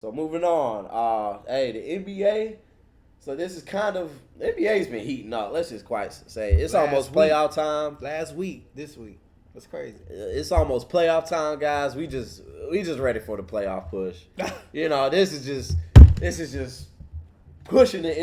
So moving on. Hey, the NBA. So this is kind of the NBA's been heating up. Let's just quite say it's Last almost week, playoff time. last week, this week. That's crazy. It's almost playoff time, guys. We just ready for the playoff push. This is just pushing the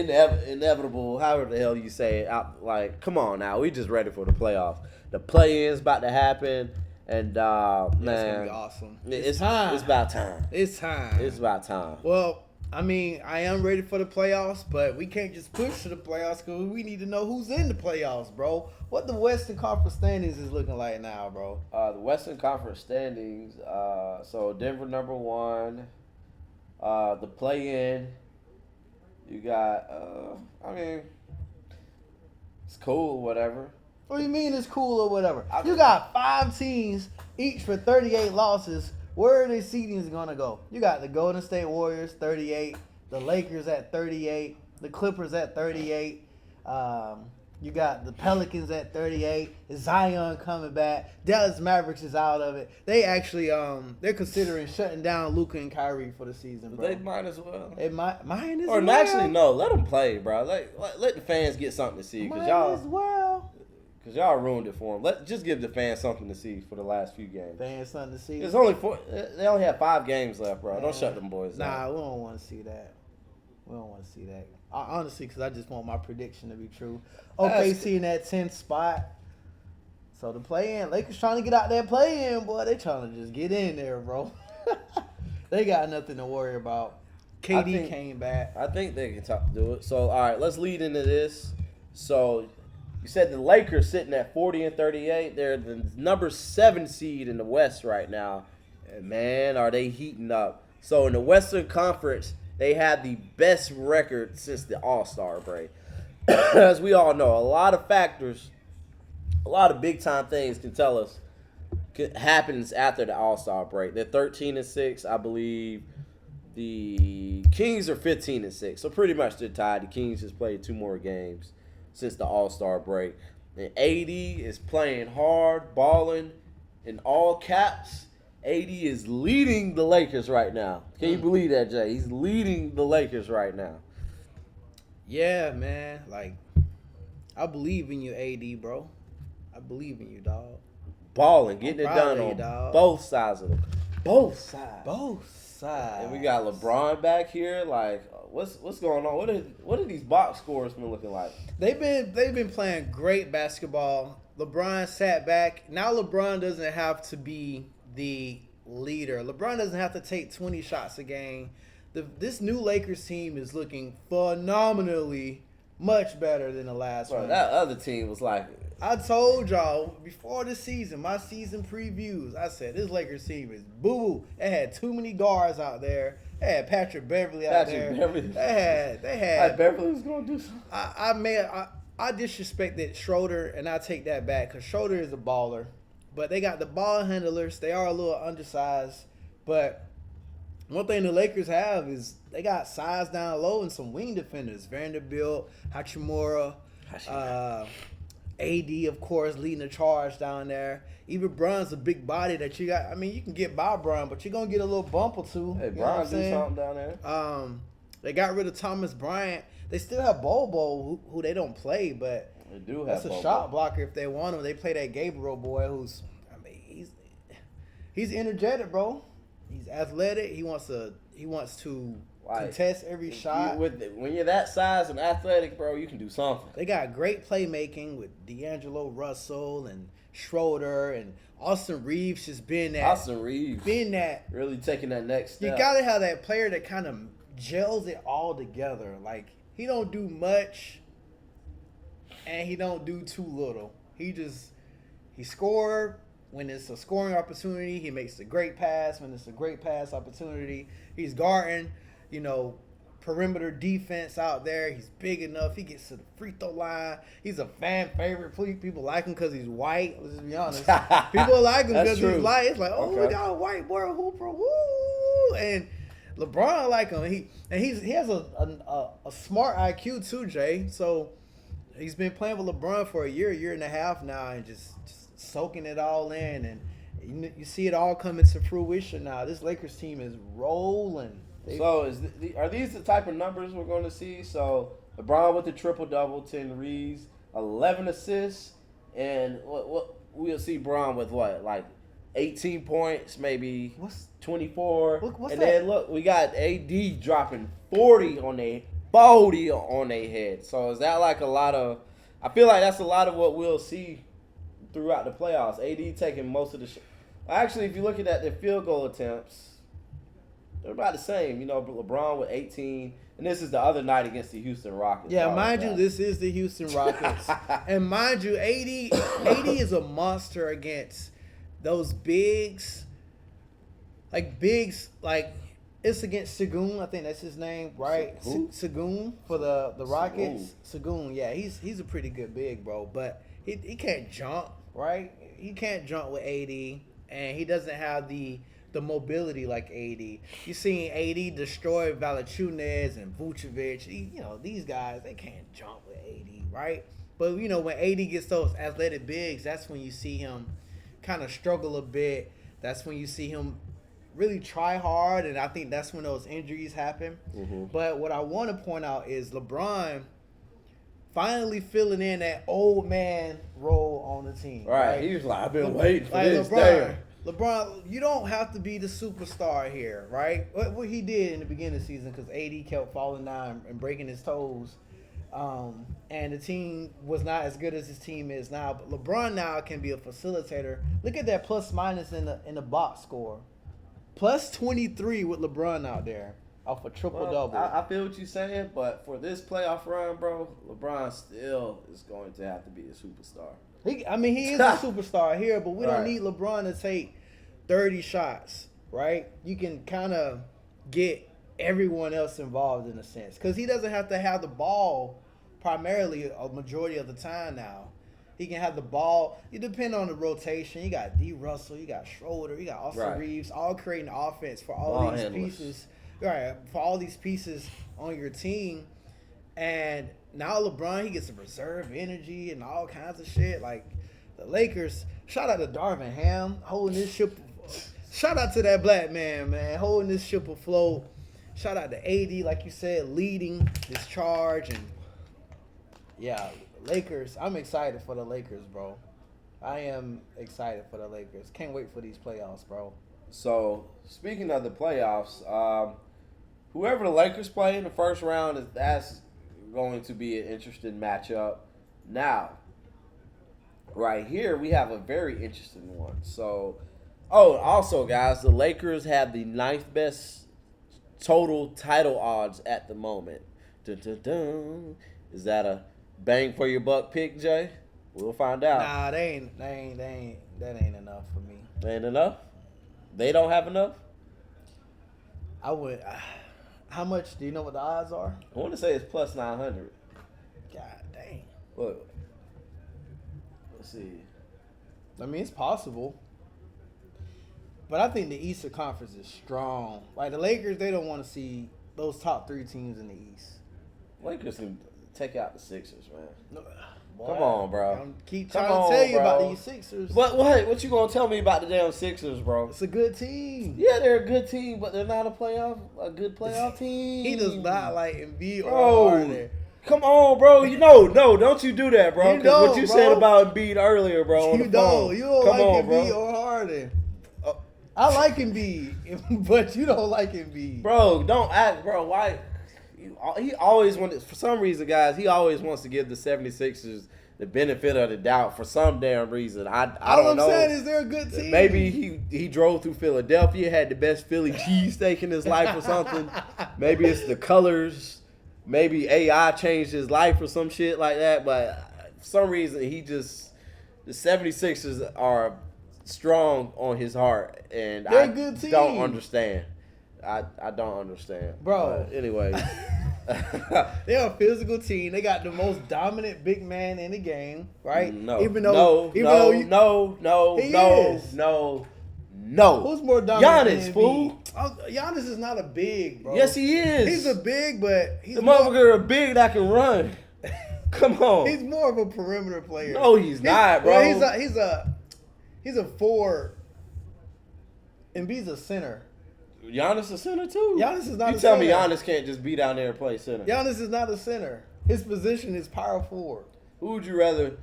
inevitable. However the hell you say it out. Like, come on now. We just ready for the playoffs. The play-in's about to happen, and It's gonna be man, awesome. it's time. it's about time. It's time. It's about time. Well, I mean, I am ready for the playoffs, but we can't just push to the playoffs because we need to know who's in the playoffs, bro. What the Western Conference standings is looking like now, bro? The Western Conference standings. So Denver number one. The play-in. You got. I mean, it's cool. Whatever. What do you mean it's cool or whatever? You got 5 teams, each for 38 losses. Where are the seedings going to go? You got the Golden State Warriors, 38. The Lakers at 38. The Clippers at 38. You got the Pelicans at 38. Zion coming back. Dallas Mavericks is out of it. They actually, they're considering shutting down Luka and Kyrie for the season, bro. They might as well. It might as Or well. actually, no. Let them play, bro. Let the fans get something to see, Might as well. cause y'all ruined it for them. Just give the fans something to see for the last few games. They ain't something to see. It's only four. They only have 5 games left, bro. Don't shut them boys down. Nah, we don't want to see that. We don't want to see that. Honestly, because I just want my prediction to be true. OKC in that 10th spot. So the play-in, Lakers trying to get out that play-in, boy. They trying to just get in there, bro. They got nothing to worry about. KD came back. I think they can do it. So, all right, let's lead into this. So, you said the Lakers sitting at 40 and 38. They're the number 7 seed in the West right now. And, man, are they heating up. So, in the Western Conference, they had the best record since the All-Star break. As we all know, a lot of factors, a lot of big-time things can tell us happens after the All-Star break. They're 13 and 6, I believe. The Kings are 15 and 6, so pretty much they're tied. The Kings just played 2 more games since the All-Star break. And AD is playing hard, balling in all caps. AD is leading the Lakers right now. Can you believe that, Jay? He's leading the Lakers right now. Yeah, man. Like, I believe in you, AD, bro. I believe in you, dog. Balling, getting it I'm done proud of on you, dog. both sides of it. Both sides. Both sides. And we got LeBron back here. Like, what's going on? What are these box scores been looking like? They've been playing great basketball. LeBron sat back. Now LeBron doesn't have to be the leader. LeBron doesn't have to take 20 shots a game. This new Lakers team is looking phenomenally much better than the last one. That other team was like, I told y'all before the season, my season previews, I said this Lakers team is boo-boo. They had too many guards out there. They had Patrick Beverly out there. They had Beverly was going to do something. I disrespected Schroeder, and I take that back because Schroeder is a baller. But they got the ball handlers. They are a little undersized. But one thing the Lakers have is they got size down low and some wing defenders. Vanderbilt, Hachimura, AD, of course, leading the charge down there. Even Bron's a big body that you got. I mean, you can get by Bron, but you're going to get a little bump or two. Hey, Bron do something down there. They got rid of Thomas Bryant. They still have Bobo, who they don't play, but they do have that's a Bobo. shot blocker if they want him. They play that Gabriel boy who's, I mean, he's energetic, bro. He's athletic. He wants to contest every shot. When you're that size and athletic, bro, you can do something. They got great playmaking with D'Angelo Russell and Schroeder and Austin Reeves just being that really taking that next step. You gotta have that player that kind of gels it all together. Like, he don't do much and he don't do too little. He score when it's a scoring opportunity. He makes a great pass when it's a great pass opportunity. He's guarding, perimeter defense out there. He's big enough. He gets to the free throw line. He's a fan favorite. People like him because he's white. Let's just be honest. People like him because he's light. It's like, we got a white boy hooper. Woo! And LeBron like him. He has a smart IQ too, Jay. So he's been playing with LeBron for a year and a half now, and just soaking it all in. And you see it all coming to fruition now. This Lakers team is rolling. So are these the type of numbers we're going to see? So LeBron with the triple double, 10 reads, 11 assists, and what we'll see Bron with what, like 18 points, maybe 24. What's and that? Then look, we got AD dropping 40 on their head. So is that like a lot of? I feel like that's a lot of what we'll see throughout the playoffs. AD taking most of the. Actually, if you look at the field goal attempts, they're about the same. You know, LeBron with 18, and this is the other night against the Houston Rockets. Yeah, mind you, this is the Houston Rockets, and mind you, AD is a monster against those bigs. Like it's against Sagoon, I think that's his name, right? Sagoon for the Rockets. Sagoon, yeah, he's a pretty good big, bro, but he can't jump, right? He can't jump with AD, and he doesn't have the mobility like AD. You seen AD destroy Valanciunas and Vucevic. These guys, they can't jump with AD, right? But when AD gets those athletic bigs, that's when you see him kind of struggle a bit. That's when you see him really try hard, and I think that's when those injuries happen. Mm-hmm. But what I want to point out is LeBron finally filling in that old man role on the team. Right. He was like, I've been waiting for this. LeBron, you don't have to be the superstar here, right? What he did in the beginning of the season, because AD kept falling down and breaking his toes, and the team was not as good as his team is now. But LeBron now can be a facilitator. Look at that plus minus in the box score. Plus 23 with LeBron out there off a triple-double. I feel what you're saying, but for this playoff run, bro, LeBron still is going to have to be a superstar. He is a superstar here, but we don't need LeBron to take 30 shots, right? You can kind of get everyone else involved in a sense, because he doesn't have to have the ball primarily a majority of the time now. He can have the ball. You depend on the rotation. You got D. Russell, you got Schroeder, you got Austin Reeves, all creating offense for all these pieces. Right, for all these pieces on your team. And now LeBron, he gets some reserve energy and all kinds of shit. Like the Lakers, shout out to Darvin Ham holding this ship. Shout out to that black man, holding this ship afloat. Shout out to AD, like you said, leading this charge. And yeah, Lakers, I'm excited for the Lakers, bro. I am excited for the Lakers. Can't wait for these playoffs, bro. So, speaking of the playoffs, whoever the Lakers play in the first round, that's going to be an interesting matchup. Now, right here, we have a very interesting one. So, also, guys, the Lakers have the 9th best total title odds at the moment. Dun, dun, dun. Is that a bang for your buck pick, Jay? We'll find out. Nah, that ain't enough for me. That ain't enough? They don't have enough? I would. How much do you know what the odds are? I want to say it's plus 900. God dang. Look. Let's see. I mean, it's possible. But I think the Eastern Conference is strong. Like the Lakers, they don't want to see those top 3 teams in the East. Lakers can take out the Sixers, man. No, boy, come on, bro. I keep trying to tell you about these Sixers. What you gonna tell me about the damn Sixers, bro? It's a good team. Yeah, they're a good team, but they're not a good playoff team. He does not like Embiid or Harden. Come on, bro. No, don't you do that, bro. Because what you said about Embiid earlier, bro. You don't like Embiid or Harden. I like Embiid, but you don't like Embiid. Bro, don't act, bro. Why? He always wanted, for some reason, guys, he always wants to give the 76ers the benefit of the doubt for some damn reason. I don't know. All I'm saying is they're a good team. Maybe he drove through Philadelphia, had the best Philly cheesesteak in his life or something. Maybe it's the colors. Maybe AI changed his life or some shit like that. But for some reason, the 76ers are strong on his heart. And they're a good team. Don't understand. I don't understand. Bro. Anyway. They're a physical team. They got the most dominant big man in the game, right? No. No. Who's more dominant? Giannis, fool. Giannis is not a big, bro. Yes, he is. He's a big, but the motherfucker a big that can run. Come on. He's more of a perimeter player. No, he's not, bro. He's a forward. Embiid's a center. Giannis a center too. Giannis is not You a tell me center. Giannis can't just be down there and play center. Giannis is not a center. His position is power forward. Who would you rather?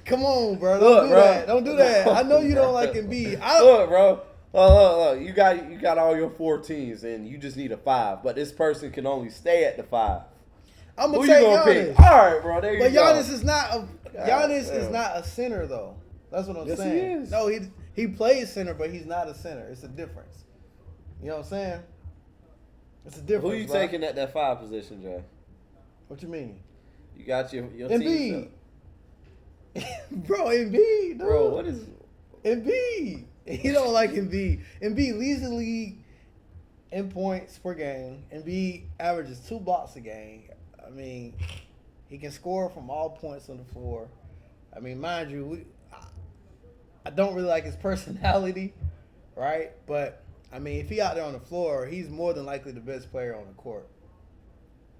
Come on, bro. Look, Don't do bro. that. Don't do that. I know you don't like Embiid. Look, bro. Look. You got all your 4 teams, and you just need a 5. But this person can only stay at the 5. I'm Who gonna you take gonna Giannis. pick? All right, bro. There you But go. Giannis is not a Giannis damn. is not a center though. That's what I'm Yes, he saying. is. No, he plays center, but he's not a center. It's a difference. You know what I'm saying? It's a difference. Who you bro. taking at that 5 position, Jay? What you mean? You got your Embiid. team. Bro, Embiid, dude. Bro, what is? Embiid. He don't like Embiid. Embiid leads the league in points per game. Embiid averages 2 blocks a game. I mean, he can score from all points on the floor. I mean, mind you, I don't really like his personality, right? But, I mean, if he out there on the floor, he's more than likely the best player on the court.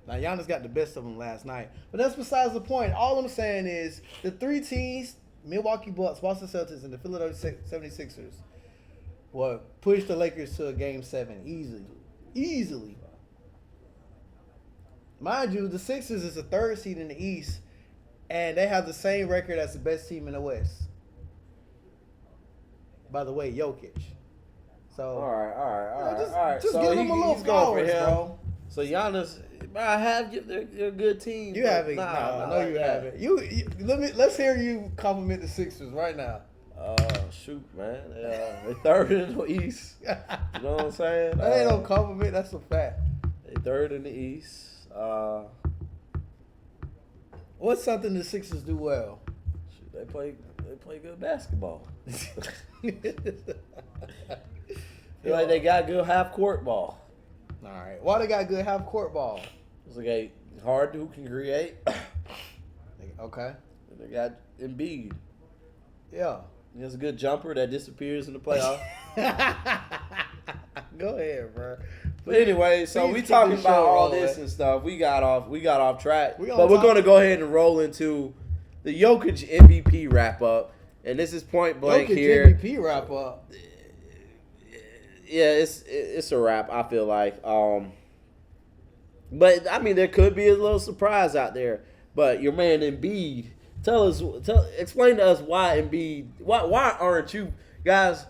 Now, Giannis got the best of him last night. But that's besides the point. All I'm saying is the 3 teams, Milwaukee Bucks, Boston Celtics, and the Philadelphia 76ers, will push the Lakers to a Game 7 easily. Easily. Mind you, the Sixers is the 3rd seed in the East, and they have the same record as the best team in the West. By the way, Jokic. So, All right. just So give him a little he's going flowers, bro. So Giannis, bro, I have you. They're a good team. You but haven't. nah, No, you haven't. Let's hear you compliment the Sixers right now. Shoot, man. They 3rd in the East. You know what I'm saying? That ain't no compliment. That's a fact. They 3rd in the East. What's something the Sixers do well? Shoot, they play good basketball. Feel like they got good half court ball. All right. Why they got good half court ball? It's like a hard who can create. Okay. And they got Embiid. Yeah. He has a good jumper that disappears in the playoffs. Go ahead, bro. But anyway, so Please we keep talking this about show all rolling. this and stuff. We got off track. We gonna But we're talk- going to go ahead and roll into the Jokic MVP wrap up. And this is point blank Jokic here. MVP wrap up. Yeah, it's a wrap, I feel like. But I mean, there could be a little surprise out there. But your man Embiid, explain to us why Embiid. Why aren't you guys?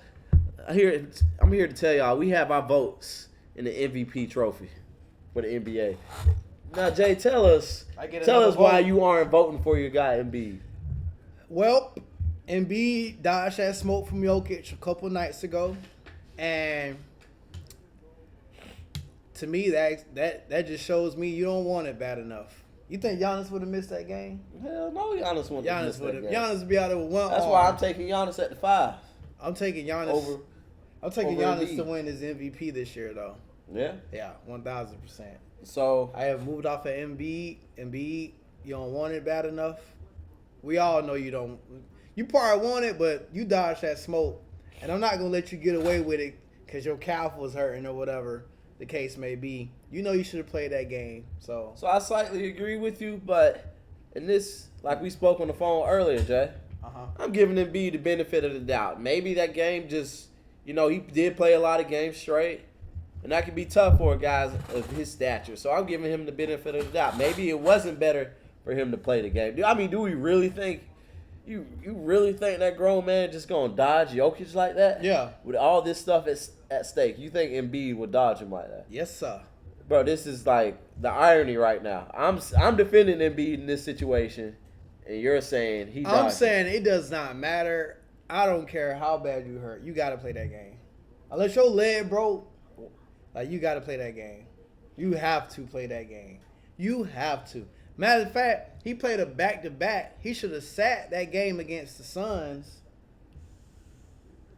I'm here to tell y'all we have our votes in the MVP trophy for the NBA. Now, Jay, tell us I get why another vote. you aren't voting for your guy Embiid. Well, Embiid dodged that smoke from Jokic a couple nights ago, and to me that just shows me you don't want it bad enough. You think Giannis would have missed that game? Hell no, Giannis wouldn't have missed that game. Giannis would be out there with one That's arm. why I'm taking Giannis at the 5 I'm taking Giannis over. I'm taking over Giannis Embiid. to win his MVP this year, though. Yeah. Yeah, 1,000%. So I have moved off of Embiid. Embiid, you don't want it bad enough. We all know you don't. You probably want it, but you dodged that smoke. And I'm not going to let you get away with it because your calf was hurting or whatever the case may be. You know you should have played that game. So I slightly agree with you, but in this, like we spoke on the phone earlier, Jay, I'm giving Embiid the benefit of the doubt. Maybe that game just, he did play a lot of games straight, and that can be tough for a guy of his stature. So I'm giving him the benefit of the doubt. Maybe it wasn't better for him to play the game. I mean, do we really think, you really think that grown man just going to dodge Jokic like that? Yeah. With all this stuff at stake, you think Embiid would dodge him like that? yes, sir. Bro, this is like the irony right now. I'm defending Embiid in this situation, and you're saying he dodged I'm him. saying it does not matter. I don't care how bad you hurt. You got to play that game. Unless your leg broke, like you got to play that game. You have to play that game. You have to. Matter of fact, he played a back-to-back. He should have sat that game against the Suns.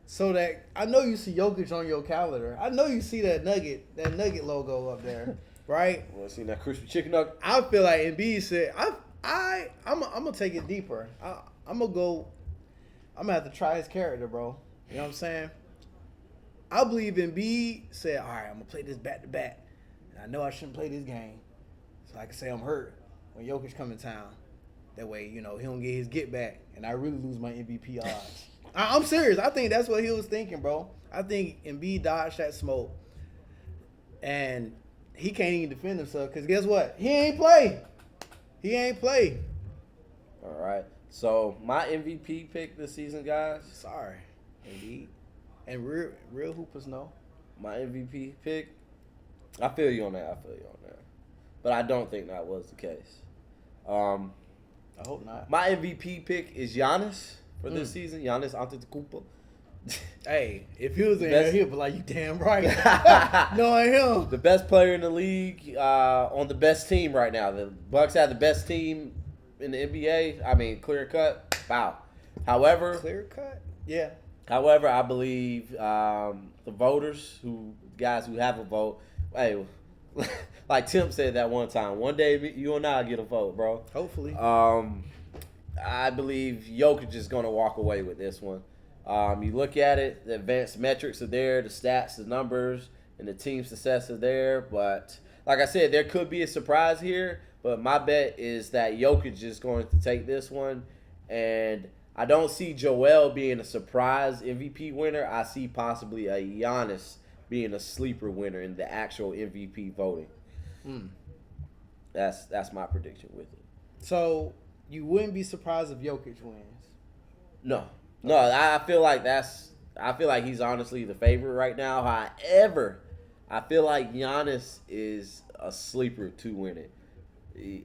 So that I know you see Jokic on your calendar. I know you see that nugget logo up there, right? Well, see that crispy chicken nugget? I feel like Embiid said, I'm gonna take it deeper. I'm gonna have to try his character, bro. You know what I'm saying? I believe Embiid said, all right, I'm gonna play this back to back, and I know I shouldn't play this game, so I can say I'm hurt when Jokic come in town. That way, he don't get his get back, and I really lose my MVP odds. I'm serious. I think that's what he was thinking, bro. I think Embiid dodged that smoke. And he can't even defend himself because guess what? He ain't play. He ain't play. All right. So my MVP pick this season, guys. Sorry, indeed. And real hoopers know. My MVP pick. I feel you on that. But I don't think that was the case. I hope not. My MVP pick is Giannis for this season. Giannis Antetokounmpo. Hey, if he was in Best- here, he'd be like, you damn right. Knowing him. The best player in the league on the best team right now. The Bucks have the best team in the NBA. I mean, clear cut. Wow. However, Clear cut? Yeah. However, I believe the voters, guys who have a vote, hey, like Tim said that one time, one day you and I get a vote, bro. Hopefully. I believe Jokic is going to walk away with this one. You look at it, the advanced metrics are there, the stats, the numbers, and the team success are there. But like I said, there could be a surprise here. But my bet is that Jokic is going to take this one. And I don't see Joel being a surprise MVP winner. I see possibly a Giannis being a sleeper winner in the actual MVP voting. That's my prediction with it. So you wouldn't be surprised if Jokic wins. No, I feel like he's honestly the favorite right now. However, I feel like Giannis is a sleeper to win it.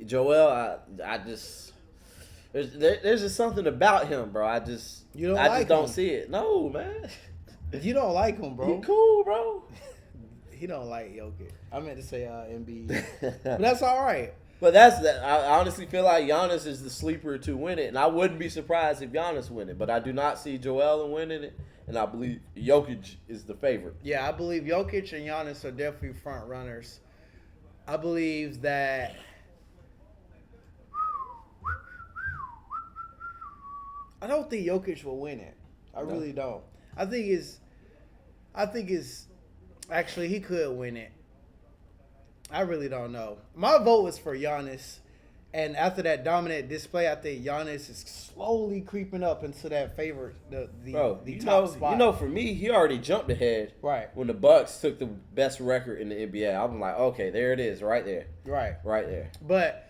Joel, I just there's just something about him, bro. I just don't see it. No, man. You don't like him, bro. He cool, bro. He don't like Jokic. I meant to say Embiid, but that's all right. But I honestly feel like Giannis is the sleeper to win it, and I wouldn't be surprised if Giannis win it. But I do not see Joel winning it, and I believe Jokic is the favorite. Yeah, I believe Jokic and Giannis are definitely front runners. I believe that. I don't think Jokic will win it. I really don't. I think it's actually he could win it. I really don't know. My vote was for Giannis, and after that dominant display, I think Giannis is slowly creeping up into that favorite, the top spot. You know, for me, he already jumped ahead. Right. When the Bucks took the best record in the NBA, I'm like, okay, there it is, right there. Right there. But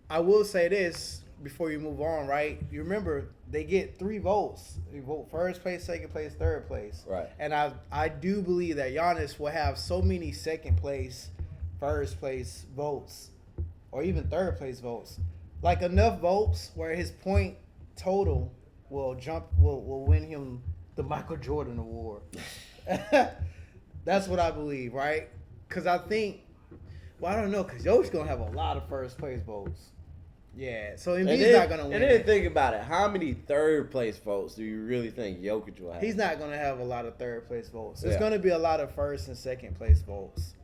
I will say this before you move on, right? You remember they get 3 votes. You vote first place, second place, third place. Right. And I do believe that Giannis will have so many second place, first place votes, or even third place votes. Like enough votes where his point total will win him the Michael Jordan award. That's what I believe, right? Because I think, well, I don't know, because Jokic's going to have a lot of first place votes. Yeah, so Embiid's not going to win. And then think about it. How many third place votes do you really think Jokic will have? He's not going to have a lot of third place votes. There's going to be a lot of first and second place votes.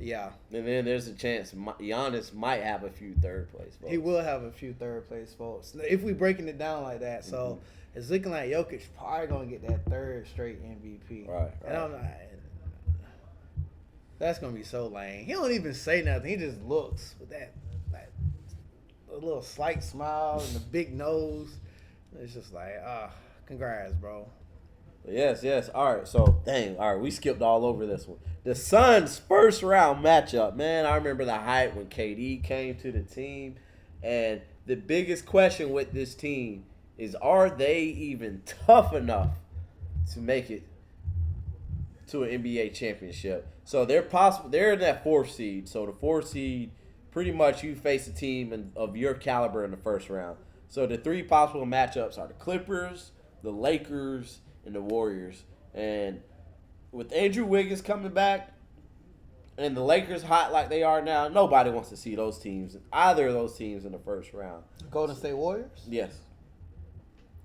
Yeah. And then there's a chance Giannis might have a few third place votes. He will have a few third place votes. If we breaking it down like that. So it's looking like Jokic probably going to get that third straight MVP. Right. And I'm like, that's going to be so lame. He don't even say nothing. He just looks with that a little slight smile and the big nose. It's just like, congrats, bro. Yes. All right, so, we skipped all over this one. The Suns' first round matchup, man, I remember the hype when KD came to the team. And the biggest question with this team is, are they even tough enough to make it to an NBA championship? So they're in that 4th seed. So the 4th seed, pretty much you face a team of your caliber in the first round. So the 3 possible matchups are the Clippers, the Lakers, and the Warriors. And with Andrew Wiggins coming back and the Lakers hot like they are now, nobody wants to see either of those teams in the first round. Golden State Warriors? Yes.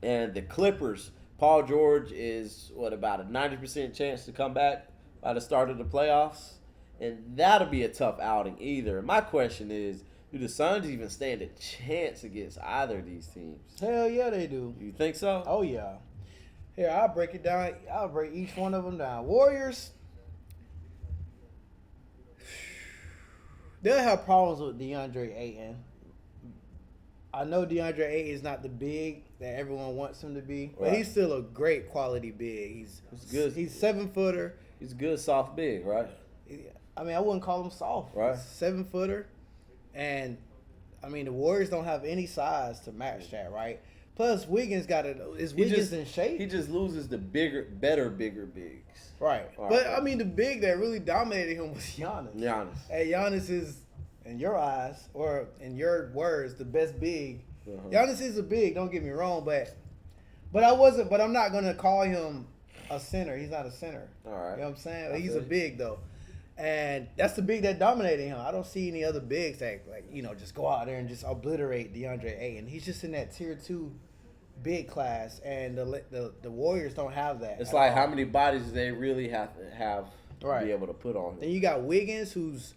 And the Clippers, Paul George is, about a 90% chance to come back by the start of the playoffs? And that'll be a tough outing either. My question is, do the Suns even stand a chance against either of these teams? Hell yeah, they do. You think so? Oh, yeah. Here, I'll break it down. I'll break each one of them down. Warriors, they'll have problems with DeAndre Ayton. I know DeAndre Ayton is not the big that everyone wants him to be, but he's still a great quality big. He's good. He's 7-footer. He's a good soft big, right? I mean, I wouldn't call him soft. Right. He's a 7-footer, and I mean the Warriors don't have any size to match that, right? Plus, Wiggins got it. Is Wiggins in shape? He just loses the bigger bigs. Right. But I mean, the big that really dominated him was Giannis. Hey, Giannis is, in your eyes or in your words, the best big. Giannis is a big. Don't get me wrong, but I'm not gonna call him a center. He's not a center. All right. You know what I'm saying? He's a big though. And that's the big that dominated him. I don't see any other bigs that just go out there and just obliterate DeAndre Ayton. He's just in that tier 2 big class, and the Warriors don't have that. It's like how many bodies do they really have to be able to put on him? Then you got Wiggins, who's,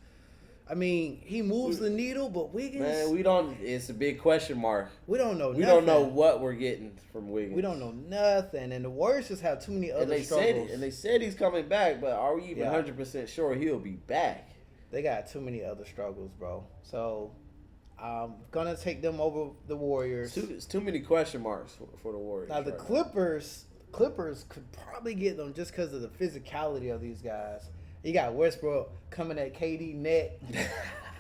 I mean, he moves the needle, but Wiggins, man, it's a big question mark. We don't know. We don't know what we're getting from Wiggins. We don't know nothing, and the Warriors just have too many other struggles. They said he's coming back, but are we even 100% sure he'll be back? They got too many other struggles, bro. So I'm gonna take them over the Warriors. It's too many question marks for the Warriors. Now the Clippers could probably get them just because of the physicality of these guys. You got Westbrook coming at KD net.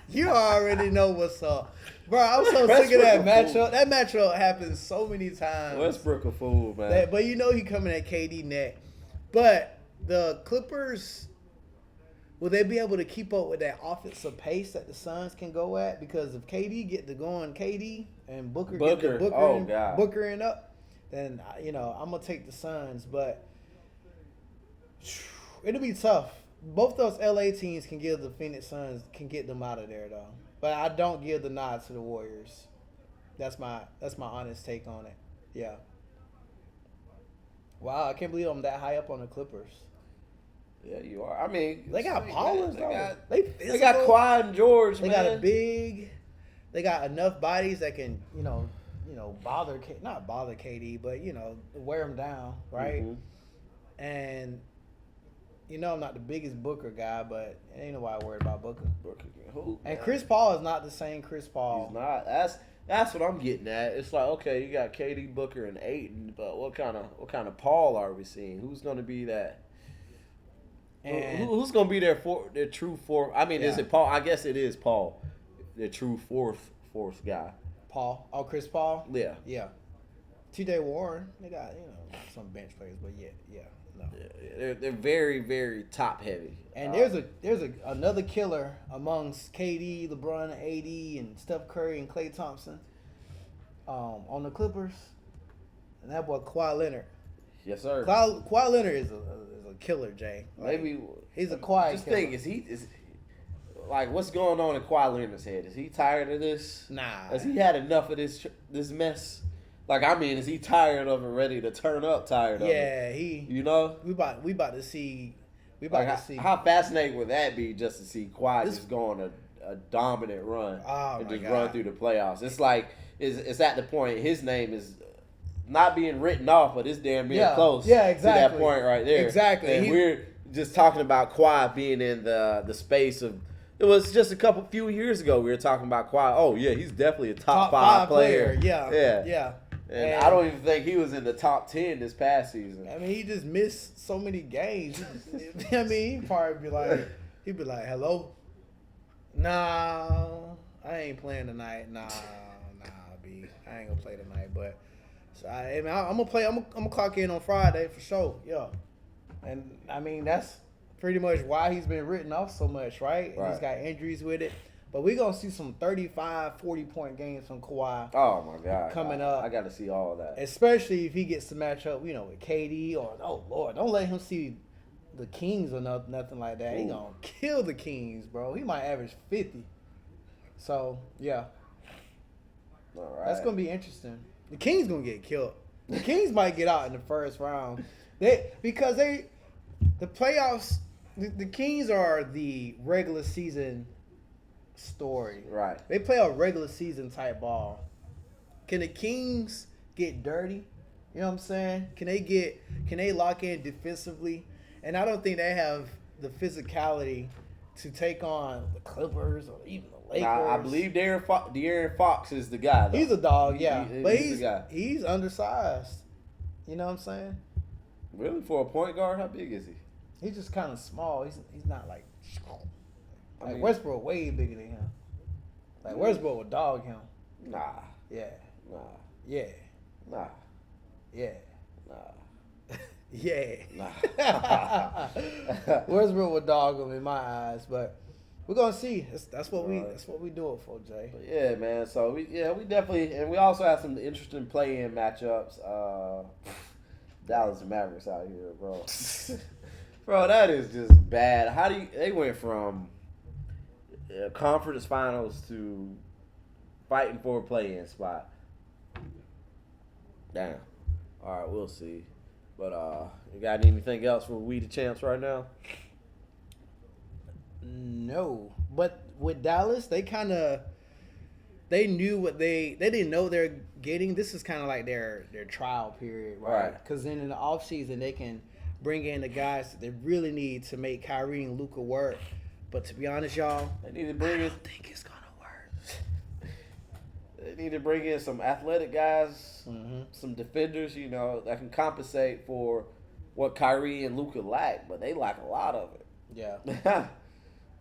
You already know what's up. Bro, I'm so sick of that matchup. That matchup happens so many times. Westbrook a fool, man. But you know he coming at KD net. But the Clippers, will they be able to keep up with that offensive pace that the Suns can go at? Because if KD get to going KD and Booker get to Bookering up, then, I'm going to take the Suns. But it'll be tough. Both those LA teams can give the Phoenix Suns, can get them out of there, though. But I don't give the nod to the Warriors. That's my honest take on it. Yeah. Wow, I can't believe I'm that high up on the Clippers. Yeah, you are. I mean, they got ballers, though. They got Kawhi and George, man. They got a big. They got enough bodies that can, not bother KD, but wear him down, right? Mm-hmm. And I'm not the biggest Booker guy, but ain't nobody worried about Booker. And Chris Paul is not the same Chris Paul. He's not. That's what I'm getting at. It's like, okay, you got KD, Booker, and Ayton, but what kind of Paul are we seeing? Who's going to be that? And who's going to be their true fourth? I mean, is it Paul? I guess it is Paul, the true fourth guy. Paul? Oh, Chris Paul? Yeah. Yeah. T.J. Warren. They got some bench players, but yeah. No. Yeah, they're very, very top heavy. And there's another killer amongst KD, LeBron, AD, and Steph Curry and Klay Thompson on the Clippers, and that boy Kawhi Leonard. Yes, sir. Kawhi Leonard is a killer, Jay. Maybe he's a quiet just killer. Think is like what's going on in Kawhi Leonard's head? Is he tired of this? Nah. Has he had enough of this mess? Like, I mean, is he tired of it, ready to turn up tired of it? Yeah, we about to see. How fascinating would that be just to see Kawhi just go on a dominant run and just run through the playoffs? It's like it's at the point his name is not being written off, but it's damn near close. Yeah, exactly. To that point right there. Exactly. And we're just talking about Kawhi being in the space of. It was just a few years ago we were talking about Kawhi. Oh yeah, he's definitely a top 5 player. Yeah. And I don't even think he was in the top 10 this past season. I mean, he just missed so many games. I mean, he'd probably be like, hello? Nah, I ain't playing tonight. Nah, B. I ain't gonna play tonight. But so I'm gonna play. I'm gonna clock in on Friday for sure. Yeah. And I mean, that's pretty much why he's been written off so much, right? And he's got injuries with it. But we're going to see some 35, 40-point games from Kawhi. Oh, my God. Coming up. I got to see all of that. Especially if he gets to match up, with KD or, oh, Lord, don't let him see the Kings or nothing like that. He's going to kill the Kings, bro. He might average 50. So, yeah. All right. That's going to be interesting. The Kings going to get killed. The Kings might get out in the first round. Because the playoffs, the Kings are the regular season story. Right. They play a regular season type ball. Can the Kings get dirty? You know what I'm saying? Can they lock in defensively? And I don't think they have the physicality to take on the Clippers or even the Lakers. I believe De'Aaron Fox is the guy, though. He's a dog, yeah. But he's the guy. He's undersized. You know what I'm saying? Really? For a point guard, how big is he? He's just kind of small. He's not like Like mean- Westbrook way bigger than him. Like Westbrook would dog him. Nah, Yeah. nah, Yeah. nah, Yeah. nah, Yeah. nah. Westbrook would dog him in my eyes, but we're gonna see. That's what Right. we do it for, Jay. But yeah, man. So we definitely, and we also have some interesting play-in matchups. Dallas Mavericks out here, bro. Bro, that is just bad. How do you? They went from conference finals to fighting for a play-in spot. Damn. All right, we'll see. But you got anything else for We the Champs right now? No, but with Dallas, they knew what they didn't know they're getting. This is kind of like their trial period, right? Right. Because then in the offseason, they can bring in the guys that they really need to make Kyrie and Luka work. But to be honest, y'all, They need to bring I in. don't think it's gonna work. They need to bring in some athletic guys, Mm-hmm. some defenders, that can compensate for what Kyrie and Luka lack, but they lack a lot of Yeah. it,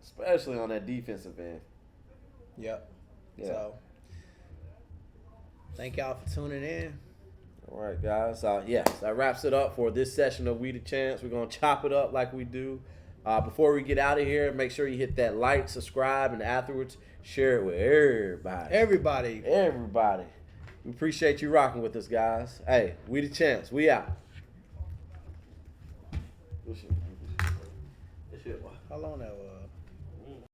especially on that defensive end. Yep. Yeah. So, thank y'all for tuning in. All right, guys. Yes, that wraps it up for this session of We the Champs. We're gonna chop it up like we do. Before we get out of here, make sure you hit that like, subscribe, and afterwards share it with everybody. Everybody. We appreciate you rocking with us, guys. Hey, We the Champs. We out. How long that was?